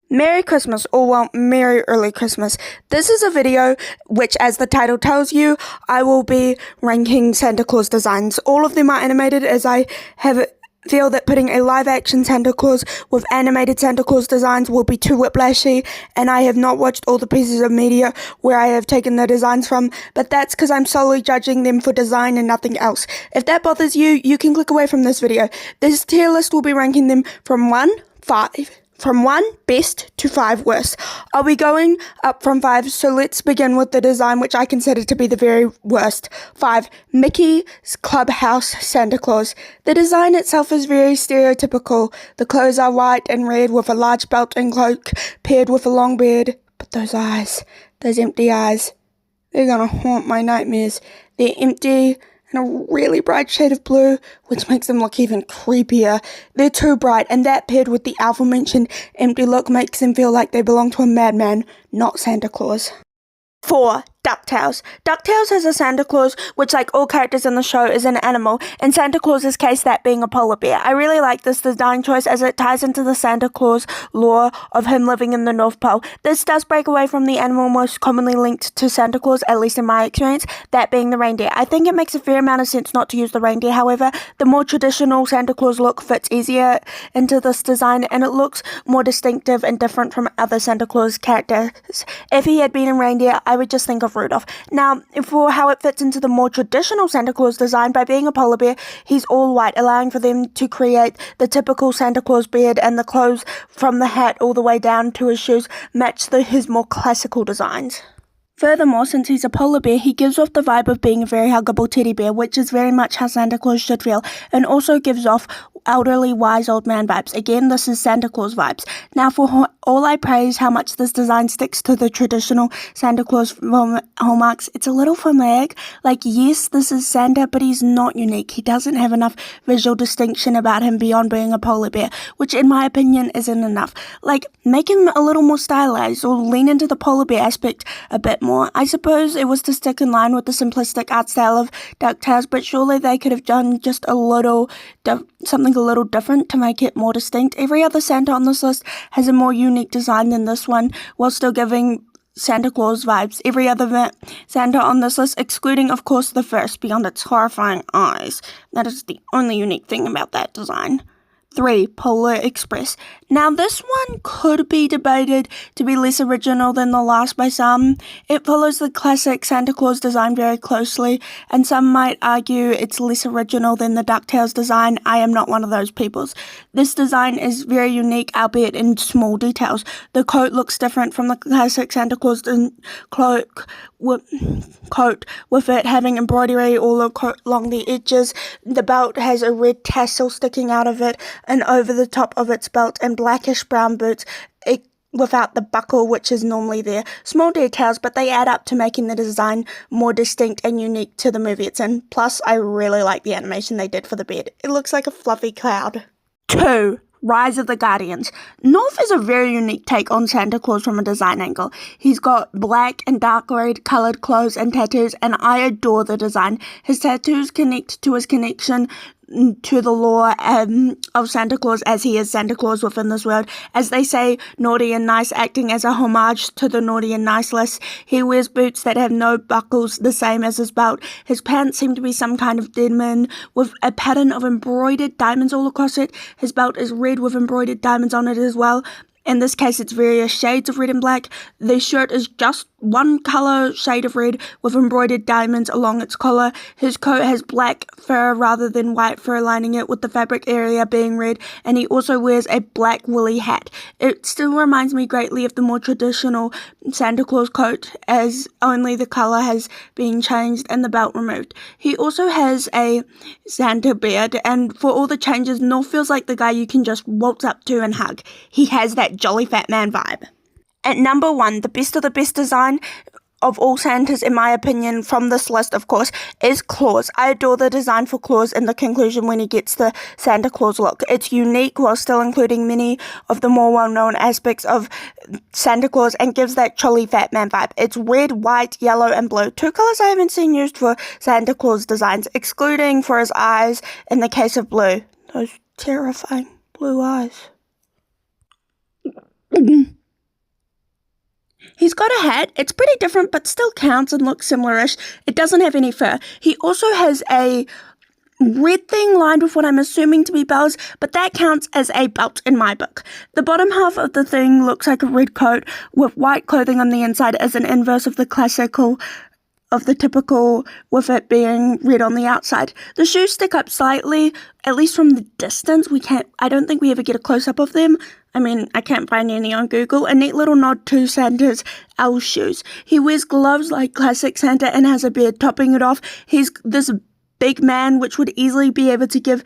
Merry Christmas, or well, Merry Early Christmas. This is a video which, as the title tells you, I will be ranking Santa Claus designs. All of them are animated, as I feel that putting a live-action Santa Claus with animated Santa Claus designs will be too whiplashy, and I have not watched all the pieces of media where I have taken the designs from, but that's because I'm solely judging them for design and nothing else. If that bothers you, you can click away from this video. This tier list will be ranking them from 1 best to 5 worst. I'll be going up from 5, so let's begin with the design which I consider to be the very worst. 5. Mickey's Clubhouse Santa Claus. The design itself is very stereotypical. The clothes are white and red with a large belt and cloak paired with a long beard. But those eyes, those empty eyes, they're gonna haunt my nightmares. They're empty and a really bright shade of blue, which makes them look even creepier. They're too bright, and that paired with the aforementioned empty look makes them feel like they belong to a madman, not Santa Claus. 4. DuckTales. DuckTales has a Santa Claus, which like all characters in the show is an animal, in Santa Claus's case that being a polar bear. I really like this design choice as it ties into the Santa Claus lore of him living in the North Pole. This does break away from the animal most commonly linked to Santa Claus, at least in my experience, that being the reindeer. I think it makes a fair amount of sense not to use the reindeer, however, the more traditional Santa Claus look fits easier into this design and it looks more distinctive and different from other Santa Claus characters. If he had been a reindeer, I would just think of Rudolph. Now, for how it fits into the more traditional Santa Claus design, by being a polar bear, he's all white, allowing for them to create the typical Santa Claus beard, and the clothes from the hat all the way down to his shoes match his more classical designs. Furthermore, since he's a polar bear, he gives off the vibe of being a very huggable teddy bear, which is very much how Santa Claus should feel, and also gives off elderly, wise old man vibes. Again, this is Santa Claus vibes. Now, for all I praise how much this design sticks to the traditional Santa Claus hallmarks, it's a little formulaic. Like, yes, this is Santa, but he's not unique. He doesn't have enough visual distinction about him beyond being a polar bear, which in my opinion isn't enough. Like, make him a little more stylized or lean into the polar bear aspect a bit more. I suppose it was to stick in line with the simplistic art style of DuckTales, but surely they could have done just a little something a little different to make it more distinct. Every other Santa on this list has a more unique design than this one, while still giving Santa Claus vibes. Every other Santa on this list, excluding of course the first, beyond its horrifying eyes. That is the only unique thing about that design. 3. Polar Express. Now, this one could be debated to be less original than the last by some. It follows the classic Santa Claus design very closely, and some might argue it's less original than the DuckTales design. I am not one of those peoples. This design is very unique, albeit in small details. The coat looks different from the classic Santa Claus coat, with it having embroidery all along the edges. The belt has a red tassel sticking out of it and over the top of its belt, and blackish brown boots without the buckle which is normally there. Small details, but they add up to making the design more distinct and unique to the movie it's in. Plus, I really like the animation they did for the beard. It looks like a fluffy cloud. 2. Rise of the Guardians. North is a very unique take on Santa Claus from a design angle. He's got black and dark red colored clothes and tattoos, and I adore the design. His tattoos connect to his connection to the lore of Santa Claus, as he is Santa Claus within this world. As they say, naughty and nice, acting as a homage to the naughty and nice list. He wears boots that have no buckles, the same as his belt. His pants seem to be some kind of denim with a pattern of embroidered diamonds all across it. His belt is red with embroidered diamonds on it as well. In this case, it's various shades of red and black. The shirt is just one color shade of red with embroidered diamonds along its collar. His coat has black fur rather than white fur lining it, with the fabric area being red, and he also wears a black woolly hat. It still reminds me greatly of the more traditional Santa Claus coat, as only the color has been changed and the belt removed. He also has a Santa beard, and for all the changes, North feels like the guy you can just waltz up to and hug. He has that jolly fat man vibe. At number 1, the best of the best design of all Santas, in my opinion, from this list, of course, is Claus. I adore the design for Claus in the conclusion when he gets the Santa Claus look. It's unique while still including many of the more well-known aspects of Santa Claus and gives that jolly fat man vibe. It's red, white, yellow, and blue. 2 colors I haven't seen used for Santa Claus designs, excluding for his eyes in the case of blue. Those terrifying blue eyes. He's got a hat. It's pretty different, but still counts and looks similar-ish. It doesn't have any fur. He also has a red thing lined with what I'm assuming to be bells, but that counts as a belt in my book. The bottom half of the thing looks like a red coat with white clothing on the inside as an inverse of the typical with it being red on the outside. The shoes stick up slightly, at least from the distance. I don't think we ever get a close-up of them. I mean, I can't find any on Google. A neat little nod to Santa's owl shoes. He wears gloves like classic Santa and has a beard topping it off. He's this big man which would easily be able to give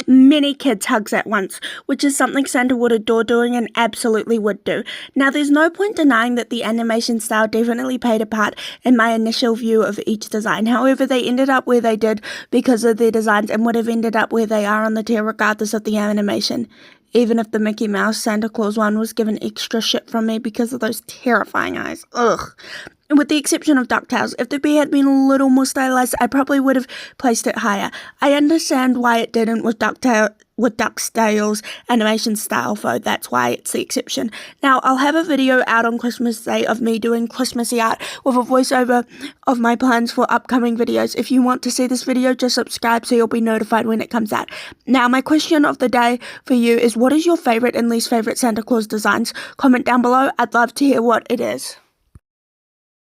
many kids hugs at once, which is something Santa would adore doing and absolutely would do. Now, there's no point denying that the animation style definitely played a part in my initial view of each design. However, they ended up where they did because of their designs and would have ended up where they are on the tier regardless of the animation. Even if the Mickey Mouse Santa Claus one was given extra shit from me because of those terrifying eyes. Ugh. With the exception of DuckTales, if the bear had been a little more stylized, I probably would have placed it higher. I understand why it didn't with DuckTales animation style, though. That's why it's the exception. Now, I'll have a video out on Christmas Day of me doing Christmassy art with a voiceover of my plans for upcoming videos. If you want to see this video, just subscribe so you'll be notified when it comes out. Now, my question of the day for you is, what is your favorite and least favorite Santa Claus designs? Comment down below. I'd love to hear what it is.